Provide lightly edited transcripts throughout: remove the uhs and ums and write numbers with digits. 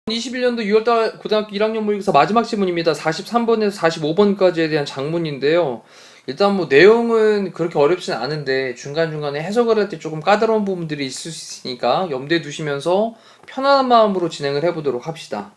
(2021년도 6월달) 고등학교 1학년 모의고사 마지막 지문입니다. 43번에서 45번까지에 대한 작문인데요. 일단 뭐 내용은 그렇게 어렵진 않은데 중간중간에 해석을 할 때 조금 까다로운 부분들이 있을 수 있으니까 염두에 두시면서 편안한 마음으로 진행을 해보도록 합시다.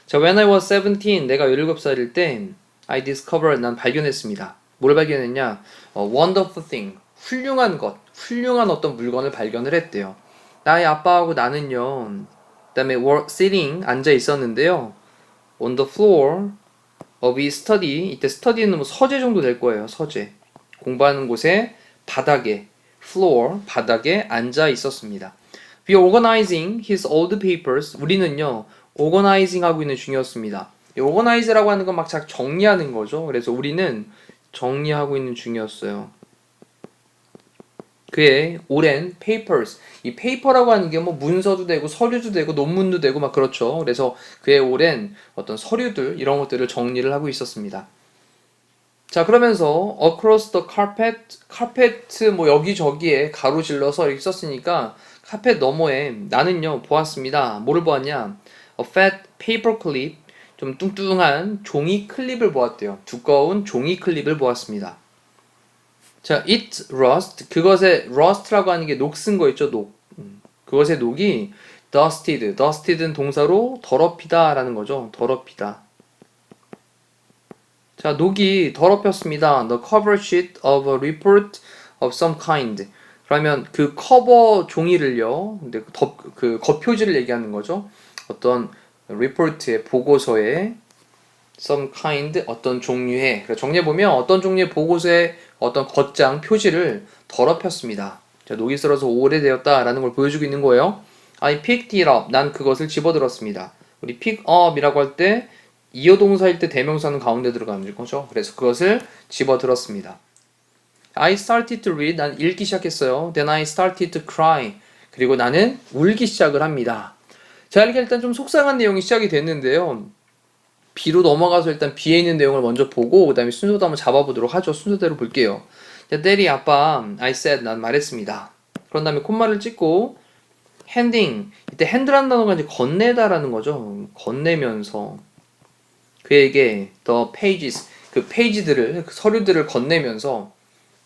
자, when I was 17, 내가 17살일 때 I discovered, 난 발견했습니다. 뭘 발견했냐? wonderful thing, 훌륭한 것, 훌륭한 어떤 물건을 발견을 했대요. 나의 아빠하고 나는요, 그 다음에 sitting, 앉아 있었는데요. on the floor of his study, 이때 study는 뭐 서재 정도 될 거예요. 서재. 공부하는 곳에 바닥에, floor, 바닥에 앉아 있었습니다. We are organizing his old papers. 우리는요, organizing 하고 있는 중이었습니다. 이 organize라고 하는 건 막 정리하는 거죠. 그래서 우리는 정리하고 있는 중이었어요. 그의 오랜 papers, 이 paper라고 하는 게 뭐 문서도 되고 서류도 되고 논문도 되고 막 그렇죠. 그래서 그의 오랜 어떤 서류들 이런 것들을 정리를 하고 있었습니다. 자, 그러면서 across the carpet 뭐 여기저기에 가로질러서 이렇게 썼으니까 카펫 너머에 나는요 보았습니다. 뭐를 보았냐? A fat paper clip, 좀 뚱뚱한 종이 클립을 보았대요. 두꺼운 종이 클립을 보았습니다. 자, it rust, 그것의 rust라고 하는 게 녹슨 거 있죠, 녹. 그것의 녹이 dusted는 동사로 더럽히다 라는 거죠. 더럽히다. 자, 녹이 더럽혔습니다. The cover sheet of a report of some kind. 그러면 그 커버 종이를요, 근데 그 겉표지를 얘기하는 거죠. 어떤 리포트의 보고서에 some kind, 어떤 종류의, 정리해보면 어떤 종류의 보고서의 어떤 겉장 표지를 더럽혔습니다. 자, 녹이 슬어서 오래되었다 라는 걸 보여주고 있는 거예요. I picked it up, 난 그것을 집어들었습니다. 우리 pick up이라고 할 때 이어동사일 때 대명사는 가운데 들어가는 거죠. 그래서 그것을 집어들었습니다. I started to read, 난 읽기 시작했어요. Then I started to cry, 그리고 나는 울기 시작을 합니다. 자, 이렇게 일단 좀 속상한 내용이 시작이 됐는데요. B로 넘어가서 일단 B에 있는 내용을 먼저 보고 그 다음에 순서도 한번 잡아보도록 하죠. 순서대로 볼게요. 자, Daddy, 아빠, I said, 난 말했습니다. 그런 다음에 콤마를 찍고 handing, 이때 hand라는 단어가 이제 건네다라는 거죠. 건네면서 그에게 the pages, 그 페이지들을, 그 서류들을 건네면서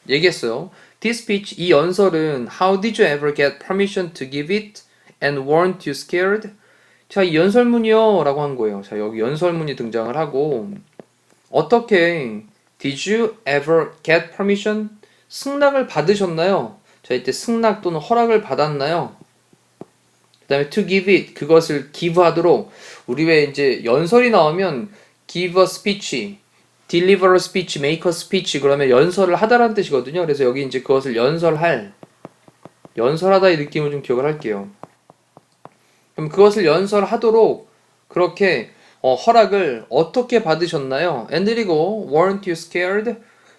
얘기했어요. This speech, 이 연설은 How did you ever get permission to give it and weren't you scared? 자, 이 연설문이요 라고 한 거예요. 자, 여기 연설문이 등장을 하고 어떻게 did you ever get permission? 승낙을 받으셨나요? 자, 이때 승낙 또는 허락을 받았나요? 그 다음에 to give it, 그것을 give 하도록, 우리 왜 이제 연설이 나오면 give a speech, deliver a speech, make a speech, 그러면 연설을 하다라는 뜻이거든요. 그래서 여기 이제 그것을 연설하다의 느낌을 좀 기억을 할게요. 그럼 그것을 연설하도록 그렇게 허락을 어떻게 받으셨나요? and 그리고 weren't you scared?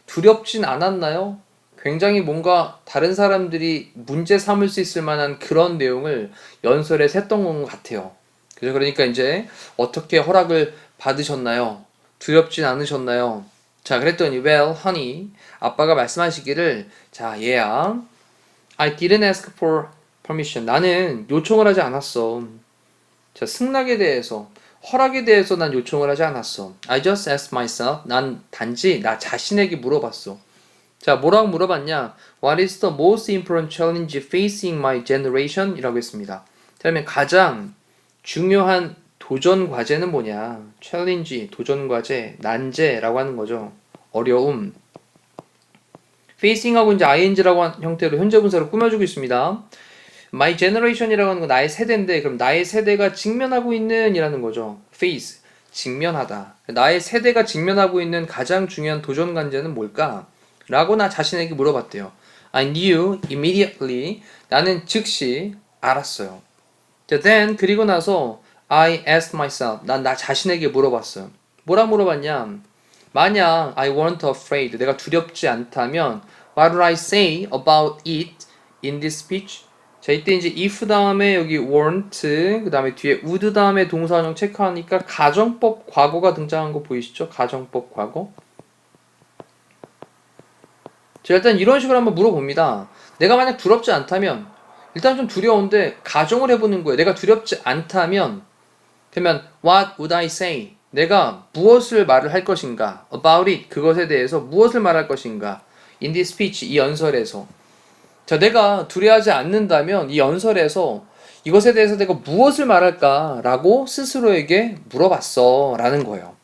두렵진 않았나요? 굉장히 뭔가 다른 사람들이 문제 삼을 수 있을 만한 그런 내용을 연설에 했던 것 같아요. 그죠? 그러니까 이제 어떻게 허락을 받으셨나요? 두렵진 않으셨나요? 자, 그랬더니 well, honey, 아빠가 말씀하시기를 자, 얘야, I didn't ask for permission. 나는 요청을 하지 않았어. 자, 승낙에 대해서, 허락에 대해서 난 요청을 하지 않았어. I just asked myself. 난 단지 나 자신에게 물어봤어. 자, 뭐라고 물어봤냐? What is the most important challenge facing my generation? 이라고 했습니다. 그러면 가장 중요한 도전 과제는 뭐냐? challenge, 도전 과제, 난제라고 하는 거죠. 어려움. facing하고 이제 ing라고 하는 형태로 현재 분사를 꾸며주고 있습니다. My generation이라고 하는 건 나의 세대인데, 그럼 나의 세대가 직면하고 있는 이라는 거죠. face, 직면하다. 나의 세대가 직면하고 있는 가장 중요한 도전 관제는 뭘까? 라고 나 자신에게 물어봤대요. I knew immediately. 나는 즉시 알았어요. 자, then 그리고 나서 I asked myself. 난 나 자신에게 물어봤어요. 뭐라 물어봤냐? 만약 I weren't afraid. 내가 두렵지 않다면 what would I say about it in this speech? 자, 이때 이제 if 다음에 여기 weren't, 그 다음에 뒤에 would 다음에 동사원형 체크하니까 가정법 과거가 등장한 거 보이시죠? 가정법 과거. 자, 일단 이런 식으로 한번 물어봅니다. 내가 만약 두렵지 않다면, 일단 좀 두려운데 가정을 해보는 거예요. 내가 두렵지 않다면, 그러면 what would I say? 내가 무엇을 말을 할 것인가? about it, 그것에 대해서 무엇을 말할 것인가? in this speech, 이 연설에서. 자, 내가 두려워하지 않는다면 이 연설에서 이것에 대해서 내가 무엇을 말할까? 라고 스스로에게 물어봤어. 라는 거예요.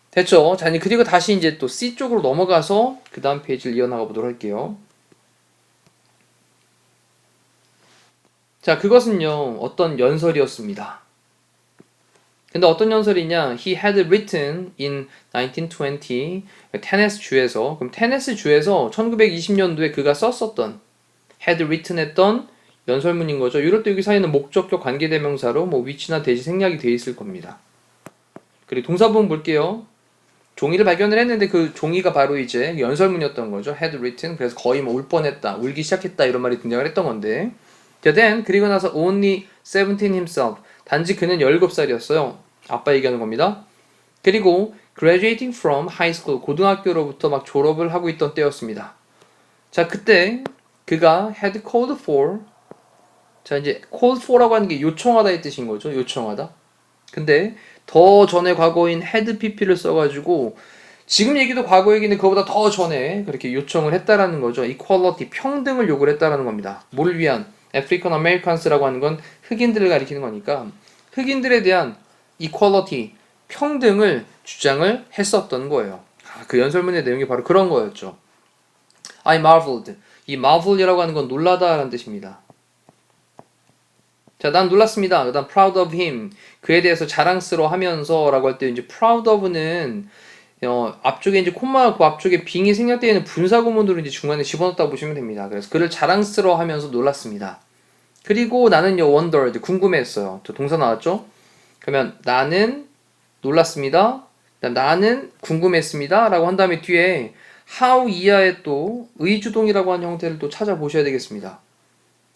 됐죠? 자, 그리고 다시 이제 또 C 쪽으로 넘어가서 그 다음 페이지를 이어나가 보도록 할게요. 자, 그것은요, 어떤 연설이었습니다. 근데 어떤 연설이냐? He had written in 1920 테네스 주에서, 그럼 테네스 주에서 1920년도에 그가 썼었던, had written 했던 연설문인 거죠. 이럴 때 여기 사이에는 목적격 관계대명사로 뭐 위치나 대시 생략이 되어 있을 겁니다. 그리고 동사 부분 볼게요. 종이를 발견을 했는데 그 종이가 바로 이제 연설문이었던 거죠. had written. 그래서 거의 뭐 울 뻔했다, 울기 시작했다 이런 말이 등장을 했던 건데. then 그리고 나서 only 17 himself. 단지 그는 17살이었어요. 아빠 얘기하는 겁니다. 그리고 graduating from high school. 고등학교로부터 막 졸업을 하고 있던 때였습니다. 자, 그때 그가 had called for. 자, 이제 called for라고 하는 게 요청하다의 뜻인 거죠. 요청하다. 근데 더 전에 과거인 had pp를 써가지고 지금 얘기도 과거 얘기는 그거보다 더 전에 그렇게 요청을 했다라는 거죠. equality, 평등을 요구를 했다라는 겁니다. 뭘 위한? African Americans라고 하는 건 흑인들을 가리키는 거니까 흑인들에 대한 equality, 평등을 주장을 했었던 거예요. 그 연설문의 내용이 바로 그런 거였죠. I marveled. 이 marvel이라고 하는 건 놀라다라는 뜻입니다. 자, 난 놀랐습니다. 그 다음 proud of him. 그에 대해서 자랑스러워 하면서 라고 할 때 이제 proud of는 앞쪽에 이제 콤마 그 앞쪽에 빙이 생략되어 있는 분사구문으로 이제 중간에 집어넣었다고 보시면 됩니다. 그래서 그를 자랑스러워 하면서 놀랐습니다. 그리고 나는요, wondered. 궁금했어요. 저 동사 나왔죠? 그러면 나는 놀랐습니다. 나는 궁금했습니다. 라고 한 다음에 뒤에 how 이하의 또 의주동이라고 하는 형태를 또 찾아보셔야 되겠습니다.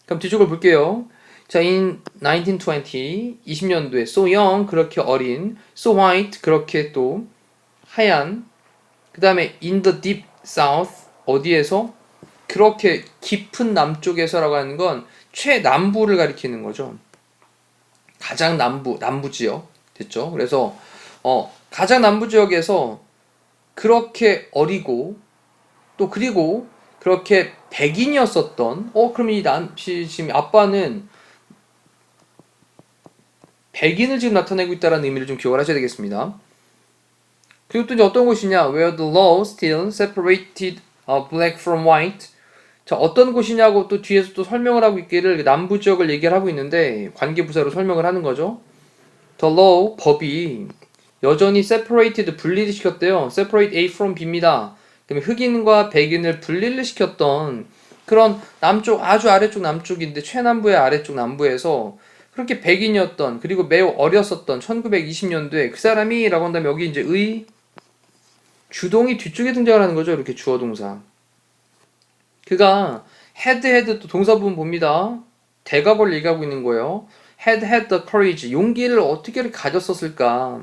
그럼 뒤쪽을 볼게요. 자, in 1920, 20년도에 so young, 그렇게 어린, so white, 그렇게 또 하얀, 그 다음에 in the deep south, 어디에서? 그렇게 깊은 남쪽에서라고 하는 건 최남부를 가리키는 거죠. 가장 남부 지역. 됐죠? 그래서 가장 남부 지역에서 그렇게 어리고 또 그리고 그렇게 백인이었었던 그럼 이 지금 아빠는 백인을 지금 나타내고 있다는 의미를 좀 기억을 하셔야 되겠습니다. 그리고 또 이제 어떤 곳이냐? Where the law still separated black from white. 자, 어떤 곳이냐고 또 뒤에서 또 설명을 하고 있기를 남부 지역을 얘기를 하고 있는데 관계부사로 설명을 하는 거죠. The law, 법이 여전히 separated, 분리를 시켰대요. separate A from B입니다. 그러면 흑인과 백인을 분리를 시켰던 그런 남쪽, 아주 아래쪽 남쪽인데 최남부의 아래쪽 남부에서 그렇게 백인이었던 그리고 매우 어렸었던 1920년도에 그 사람이 라고 한다면 여기 이제 주동이 뒤쪽에 등장을 하는 거죠. 이렇게 주어 동사. 그가 had 또 동사 부분 봅니다. 대각을 얘기하고 있는 거예요. had the courage. 용기를 어떻게 이렇게 가졌었을까?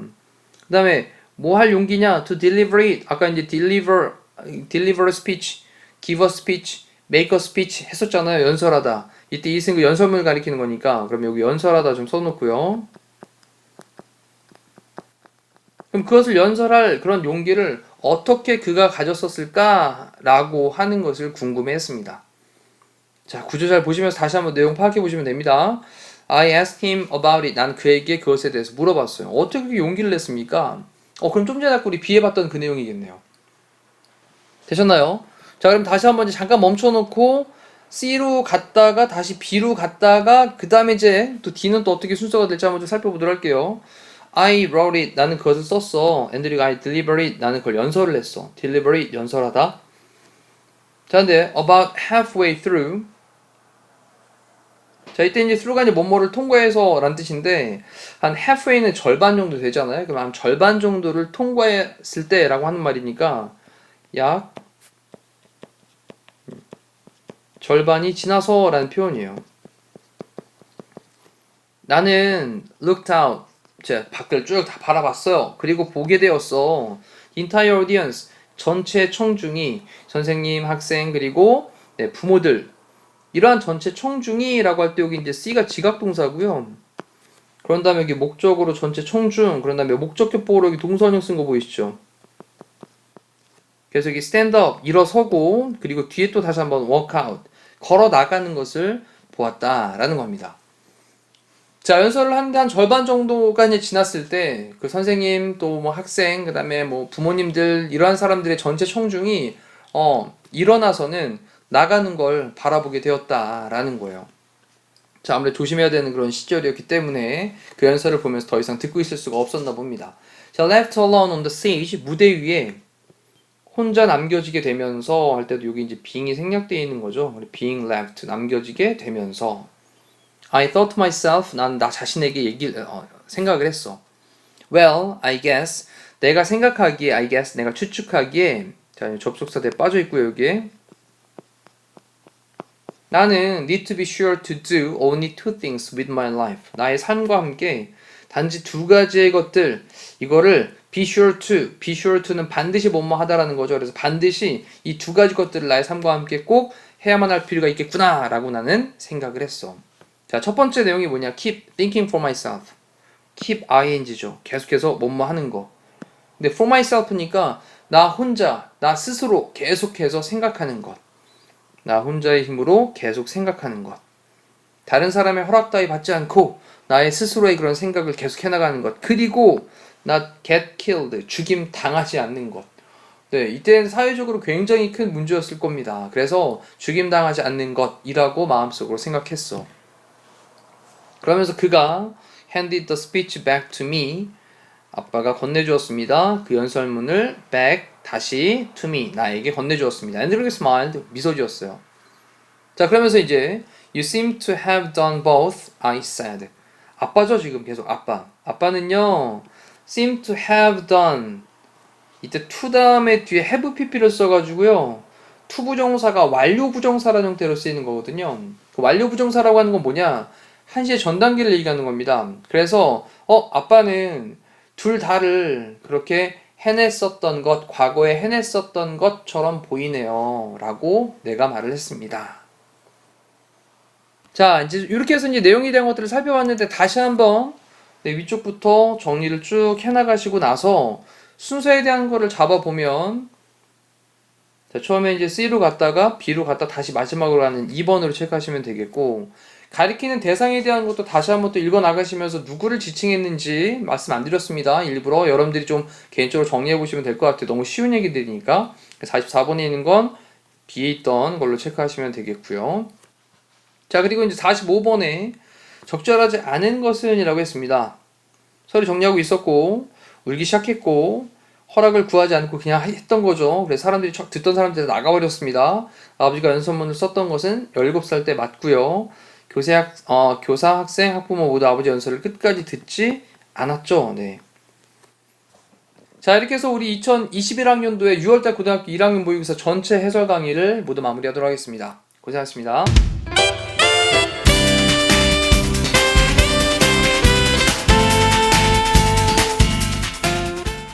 그 다음에 뭐 할 용기냐? to deliver it. 아까 이제 deliver a speech, give a speech, make a speech 했었잖아요. 연설하다. 이때 이 친구 연설문을 가리키는 거니까 그럼 여기 연설하다 좀 써놓고요. 그럼 그것을 연설할 그런 용기를 어떻게 그가 가졌었을까? 라고 하는 것을 궁금해했습니다. 자, 구조 잘 보시면서 다시 한번 내용 파악해 보시면 됩니다. I asked him about it. 난 그에게 그것에 대해서 물어봤어요. 어떻게 그렇게 용기를 냈습니까? 그럼 좀 전에 우리 비해봤던 그 내용이겠네요. 되셨나요? 자, 그럼 다시 한번 잠깐 멈춰놓고 C로 갔다가 다시 B로 갔다가 그 다음에 이제 또 D는 또 어떻게 순서가 될지 한번 좀 살펴보도록 할게요. I wrote it. 나는 그것을 썼어. And I delivered it. 나는 그걸 연설을 했어. deliver it. 연설하다. 자, 근데 about halfway through. 자, 이때 이제 through가 이제 뭐뭐를 통과해서 라는 뜻인데 한 halfway는 절반 정도 되잖아요. 그럼 한 절반 정도를 통과했을 때 라고 하는 말이니까 약 절반이 지나서 라는 표현이에요. 나는 looked out. 제가 밖을 쭉 다 바라봤어요. 그리고 보게 되었어. entire audience. 전체 청중이 선생님, 학생 그리고 네, 부모들 이러한 전체 청중이라고 할 때 여기 이제 C가 지각동사고요. 그런 다음에 여기 목적으로 전체 청중 그런 다음에 목적격보로 여기 동사원형 쓴 거 보이시죠? 그래서 여기 stand up 일어서고 그리고 뒤에 또 다시 한번 walk out 걸어 나가는 것을 보았다라는 겁니다. 자, 연설을 하는데 한 절반 정도가 이제 지났을 때 그 선생님 또 뭐 학생 그다음에 뭐 부모님들 이러한 사람들의 전체 청중이 일어나서는 나가는 걸 바라보게 되었다라는 거예요. 자, 아무래도 조심해야 되는 그런 시절이었기 때문에 그 연설을 보면서 더 이상 듣고 있을 수가 없었나 봅니다. 자, left alone on the stage 무대 위에 혼자 남겨지게 되면서 할 때도 여기 이제 being이 생략되어 있는 거죠. being left 남겨지게 되면서 I thought to myself 난 나 자신에게 생각을 했어. Well, I guess 내가 생각하기에 I guess 내가 추측하기에 자, 접속사대 빠져 있고요, 여기에. 나는 need to be sure to do only two things with my life. 나의 삶과 함께 단지 두 가지의 것들 이거를 be sure to는 반드시 뭐뭐 하다라는 거죠. 그래서 반드시 이 두 가지 것들을 나의 삶과 함께 꼭 해야만 할 필요가 있겠구나 라고 나는 생각을 했어. 자, 첫 번째 내용이 뭐냐? keep thinking for myself. keep ing죠. 계속해서 뭐뭐 하는 거. 근데 for myself니까 나 혼자, 나 스스로 계속해서 생각하는 것. 나 혼자의 힘으로 계속 생각하는 것. 다른 사람의 허락 따위 받지 않고 나의 스스로의 그런 생각을 계속 해나가는 것. 그리고 나 get killed, 죽임 당하지 않는 것. 네, 이때는 사회적으로 굉장히 큰 문제였을 겁니다. 그래서 죽임 당하지 않는 것이라고 마음속으로 생각했어. 그러면서 그가 handed the speech back to me. 아빠가 건네주었습니다. 그 연설문을 back, 다시 to me, 나에게 건네주었습니다. And he smiled, 미소 지었어요. 자, 그러면서 이제 You seem to have done both, I said. 아빠죠, 지금 계속 아빠. 아빠는요, seem to have done. 이때 to 다음에 뒤에 have pp를 써가지고요. to 부정사가 완료 부정사라는 형태로 쓰이는 거거든요. 그 완료 부정사라고 하는 건 뭐냐? 한시의 전 단계를 얘기하는 겁니다. 그래서 아빠는 둘 다를 그렇게 해냈었던 것, 과거에 해냈었던 것처럼 보이네요. 라고 내가 말을 했습니다. 자, 이제 이렇게 해서 이제 내용에 대한 것들을 살펴봤는데 다시 한번 위쪽부터 정리를 쭉 해나가시고 나서 순서에 대한 거를 잡아보면 자, 처음에 이제 C로 갔다가 B로 갔다 다시 마지막으로 가는 2번으로 체크하시면 되겠고 가리키는 대상에 대한 것도 다시 한번 또 읽어 나가시면서 누구를 지칭했는지 말씀 안 드렸습니다. 일부러 여러분들이 좀 개인적으로 정리해 보시면 될 것 같아요. 너무 쉬운 얘기들이니까 44번에 있는 건 B에 있던 걸로 체크하시면 되겠고요. 자, 그리고 이제 45번에 적절하지 않은 것은 이라고 했습니다. 서로 정리하고 있었고 울기 시작했고 허락을 구하지 않고 그냥 했던 거죠. 그래서 사람들이 듣던 사람들이 나가버렸습니다. 아버지가 연설문을 썼던 것은 17살 때 맞고요. 교사, 학생, 학부모 모두 아버지 연설을 끝까지 듣지 않았죠. 네. 자, 이렇게 해서 우리 2021학년도에 6월달 고등학교 1학년 모의고사 전체 해설 강의를 모두 마무리하도록 하겠습니다. 고생하셨습니다.